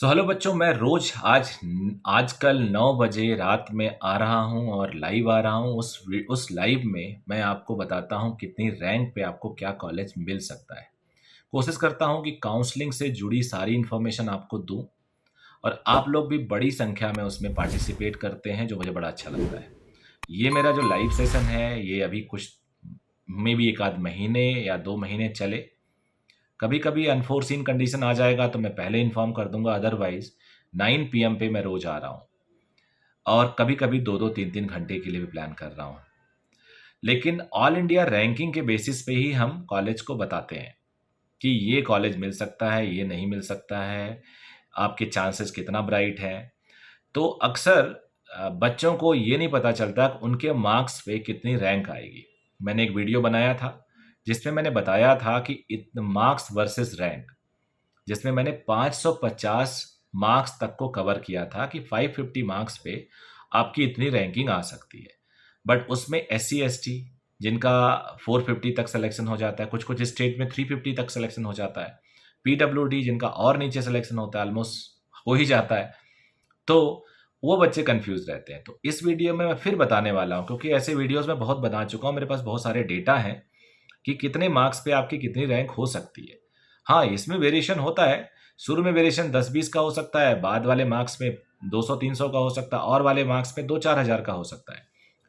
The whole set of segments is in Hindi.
हेलो बच्चों, मैं रोज आजकल 9 बजे रात में आ रहा हूँ और लाइव आ रहा हूँ। उस लाइव में मैं आपको बताता हूँ कितनी रैंक पे आपको क्या कॉलेज मिल सकता है। कोशिश करता हूँ कि काउंसलिंग से जुड़ी सारी इन्फॉर्मेशन आपको दूँ और आप लोग भी बड़ी संख्या में उसमें पार्टिसिपेट करते हैं, जो मुझे बड़ा अच्छा लगता है। ये मेरा जो लाइव सेशन है, ये अभी कुछ मे भी 1 आध महीने या 2 महीने चले। कभी कभी अनफोर्सीन कंडीशन आ जाएगा तो मैं पहले इन्फॉर्म कर दूंगा, अदरवाइज 9 PM पे मैं रोज आ रहा हूँ और कभी कभी 2-2 3-3 घंटे के लिए भी प्लान कर रहा हूँ। लेकिन ऑल इंडिया रैंकिंग के बेसिस पे ही हम कॉलेज को बताते हैं कि ये कॉलेज मिल सकता है, ये नहीं मिल सकता है, आपके चांसेस कितना ब्राइट है। तो अक्सर बच्चों को ये नहीं पता चलता कि उनके मार्क्स पे कितनी रैंक आएगी। मैंने एक वीडियो बनाया था जिसमें मैंने बताया था कि मार्क्स वर्सेस रैंक, जिसमें मैंने 550 मार्क्स तक को कवर किया था कि 550 मार्क्स पे आपकी इतनी रैंकिंग आ सकती है। बट उसमें SC ST जिनका 450 तक सिलेक्शन हो जाता है, कुछ कुछ स्टेट में 350 तक सिलेक्शन हो जाता है, PWD जिनका और नीचे सिलेक्शन होता है, ऑलमोस्ट हो ही जाता है, तो वो बच्चे कंफ्यूज रहते हैं। तो इस वीडियो में मैं फिर बताने वाला हूँ, क्योंकि ऐसे वीडियोस मैं बहुत बना चुका हूँ, मेरे पास बहुत सारे डेटा हैं कि कितने मार्क्स पे आपकी कितनी रैंक हो सकती है। हाँ, इसमें वेरिएशन होता है। शुरू में वेरिएशन 10-20 का हो सकता है, बाद वाले मार्क्स में 200-300 का हो सकता है और वाले मार्क्स में 2-4 हज़ार का हो सकता है।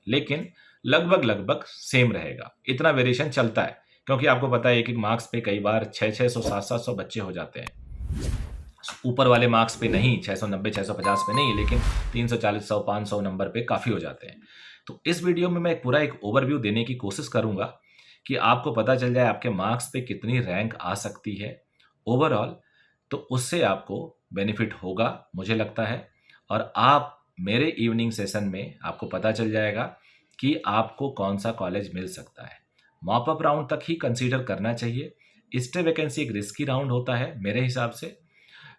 लेकिन लगभग लगभग सेम रहेगा, इतना वेरिएशन चलता है, क्योंकि आपको पता है एक-एक मार्क्स पे कई बार 600-600, 700-700 बच्चे हो जाते हैं। ऊपर वाले मार्क्स पे नहीं, 690, 650 पे नहीं, लेकिन 340, 100, 500 नंबर पे काफ़ी हो जाते हैं। तो इस वीडियो में मैं पूरा एक ओवरव्यू देने की कोशिश करूँगा कि आपको पता चल जाए आपके मार्क्स पे कितनी रैंक आ सकती है ओवरऑल। तो उससे आपको बेनिफिट होगा मुझे लगता है, और आप मेरे इवनिंग सेशन में आपको पता चल जाएगा कि आपको कौन सा कॉलेज मिल सकता है। मॉप अप राउंड तक ही कंसीडर करना चाहिए। स्टे वैकेंसी एक रिस्की राउंड होता है मेरे हिसाब से।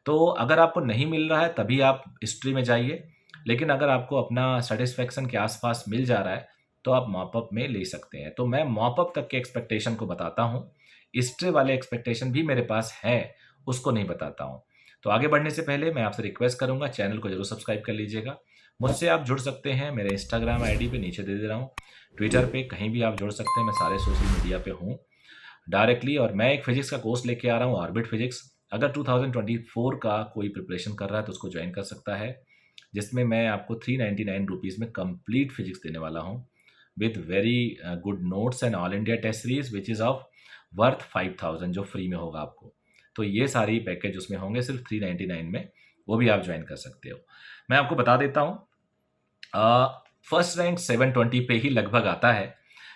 तो अगर आपको नहीं मिल रहा है तभी आप हिस्ट्री में जाइए, लेकिन अगर आपको अपना सेटिस्फेक्शन के आसपास मिल जा रहा है तो आप मॉपअप में ले सकते हैं। तो मैं मॉपअप तक के एक्सपेक्टेशन को बताता हूँ, हिस्ट्री वाले एक्सपेक्टेशन भी मेरे पास है, उसको नहीं बताता हूँ। तो आगे बढ़ने से पहले मैं आपसे रिक्वेस्ट करूंगा, चैनल को जरूर सब्सक्राइब कर लीजिएगा। मुझसे आप जुड़ सकते हैं मेरे इंस्टाग्राम ID पे नीचे दे रहा हूँ, ट्विटर पे कहीं भी आप जुड़ सकते हैं, मैं सारे सोशल मीडिया पे हूँ डायरेक्टली। और मैं एक फिजिक्स का कोर्स लेके आ रहा हूँ, ऑर्बिट फिजिक्स। अगर 2024 का कोई प्रिपरेशन कर रहा है तो उसको ज्वाइन कर सकता है, जिसमें मैं आपको 399 रुपीज़ में कंप्लीट फिजिक्स देने वाला हूँ, with very good notes and all India test series which is of worth 5000, जो फ्री में होगा आपको। तो ये सारी पैकेज उसमें होंगे सिर्फ 399 में, वो भी आप ज्वाइन कर सकते हो। मैं आपको बता देता हूँ, फर्स्ट रैंक 720 पे ही लगभग आता है।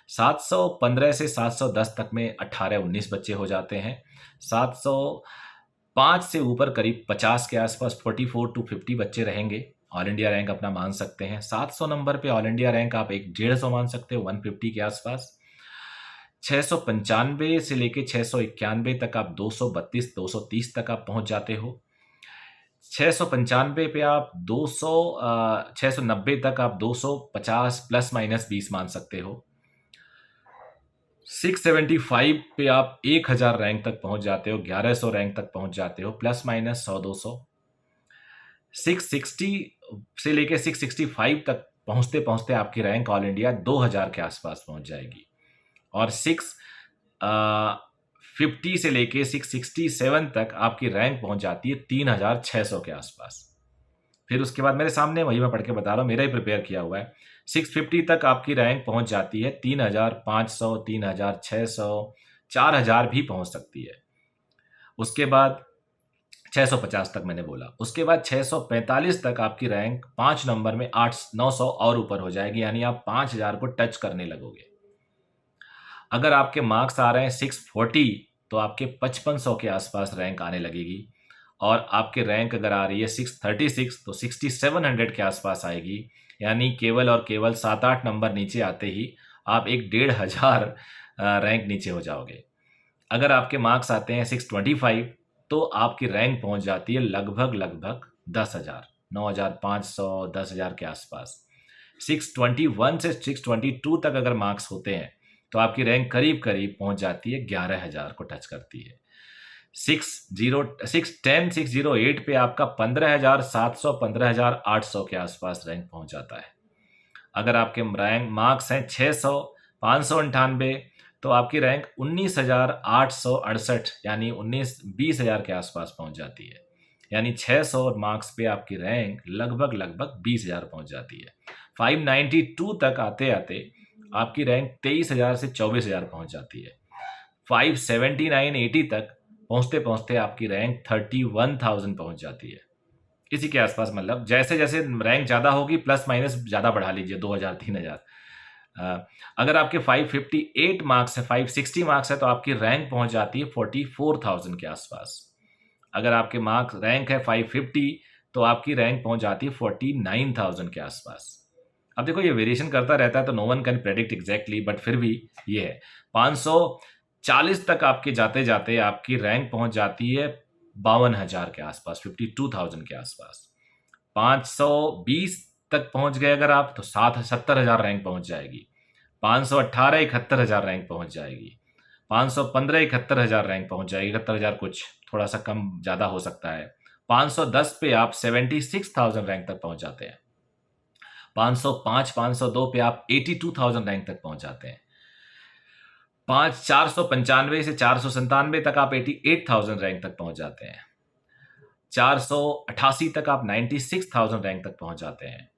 715 से 710 तक में 18-19 बच्चे हो जाते हैं। 705 से ऊपर करीब 50 के आसपास 44 to 50 बच्चे रहेंगे, ऑल इंडिया रैंक अपना मान सकते हैं। 700 नंबर पे ऑल इंडिया रैंक आप 150 मान सकते हो, 150 के आसपास। 695 से लेके 691 तक आप 232, 230 तक आप पहुंच जाते हो। 695 पे आप 690 तक आप 250 प्लस माइनस 20 मान सकते हो। 675 पे आप 1000 रैंक तक पहुंच जाते हो, 1100 रैंक तक पहुंच जाते हो, प्लस माइनस 100-200। 660 से लेके 665 तक पहुंचते पहुंचते आपकी रैंक ऑल इंडिया 2000 के आसपास पहुंच जाएगी। और 650 से लेके 667 तक आपकी रैंक पहुंच जाती है 3600 के आसपास। फिर उसके बाद मेरे सामने वही मैं पढ़ के बता रहा हूँ, मेरा ही प्रिपेयर किया हुआ है। 650 तक आपकी रैंक पहुंच जाती है 3500, 3600, 4000 भी पहुंच सकती है। उसके बाद 650 तक मैंने बोला। उसके बाद 645 तक आपकी रैंक 5 नंबर में 800-900 और ऊपर हो जाएगी, यानी आप 5000 को टच करने लगोगे। अगर आपके मार्क्स आ रहे हैं 640 तो आपके 5500 के आसपास रैंक आने लगेगी। और आपके रैंक अगर आ रही है 636 तो 6700 के आसपास आएगी, यानी केवल और केवल 7-8 नंबर नीचे आते ही आप 1,500 रैंक नीचे हो जाओगे। अगर आपके मार्क्स आते हैं 625 तो आपकी रैंक पहुंच जाती है लगभग लगभग 10,000, 9,500, 10,000 के आसपास। 621 से 622 तक अगर मार्क्स होते हैं तो आपकी रैंक करीब करीब पहुंच जाती है 11,000 को टच करती है। 608 पे आपका 15,700 15,800 के आसपास रैंक पहुंच जाता है। अगर आपके रैंक मार्क्स हैं 600 598 तो आपकी रैंक 19,868 यानी 20,000 के आसपास पहुंच जाती है। यानी 600 मार्क्स पे आपकी रैंक लगभग 20,000 पहुंच जाती है। 592 तक आते आते आपकी रैंक 23,000 से 24,000 पहुंच जाती है। 579-80 तक पहुंचते पहुंचते आपकी रैंक 31,000 पहुंच जाती है। इसी के आसपास, मतलब जैसे जैसे रैंक ज़्यादा होगी प्लस माइनस ज़्यादा बढ़ा लीजिए, 2,000 3,000। अगर आपके 558 मार्क्स है, 560 मार्क्स है तो आपकी रैंक पहुंच जाती है 44,000 के आसपास। अगर आपके मार्क्स रैंक है 550 तो आपकी रैंक पहुंच जाती है 49,000 के आसपास। अब देखो ये वेरिएशन करता रहता है तो no one can predict exactly, but फिर भी ये है 540 तक आपके जाते जाते आपकी रैंक पहुंच जाती है 52,000 के आसपास, 52,000 के आसपास। 520 तक पहुंच गए अगर आप तो 70,000 रैंक पहुंच जाएगी। 518 71,000 रैंक पहुंच जाएगी। 515 71,000 रैंक पहुंच जाएगी। 71,000 कुछ थोड़ा सा कम ज़्यादा हो सकता है। 510 पे आप 76,000 रैंक तक पहुंच जाते हैं। 505 502 पे आप 82,000 रैंक तक पहुंच जाते हैं। 495 से 497 तक आप 88,000 रैंक तक पहुंच जाते हैं। 488 तक आप 96,000 रैंक तक पहुंच जाते हैं।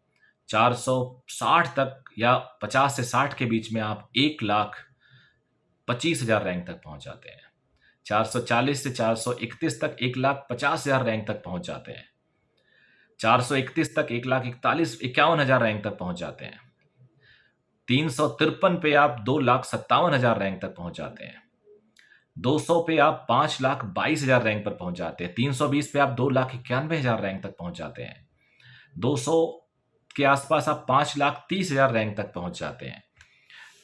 460 तक या 50 से 60 के बीच में आप 1,25,000 रैंक तक पहुंच जाते हैं। 440 से 431 तक 1,50,000 रैंक तक पहुंच जाते हैं। 431 तक 1,41,51,000 रैंक तक पहुंच जाते हैं। 353 पे आप 2,57,000 रैंक तक पहुंच जाते हैं। 200 पे आप 5,22,000 रैंक पर पहुंच जाते हैं। 320 पे आप 2,91,000 रैंक तक पहुंच जाते हैं। 200 के आसपास आप 5,30,000 रैंक तक पहुंच जाते हैं।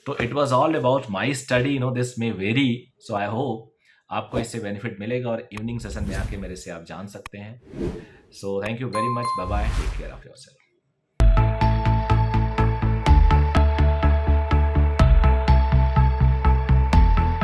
तो it was all about my study, this may very, so I hope आपको इससे बेनिफिट मिलेगा और इवनिंग सेशन में आके मेरे से आप जान सकते हैं। So thank you very much, bye bye, take care of yourself.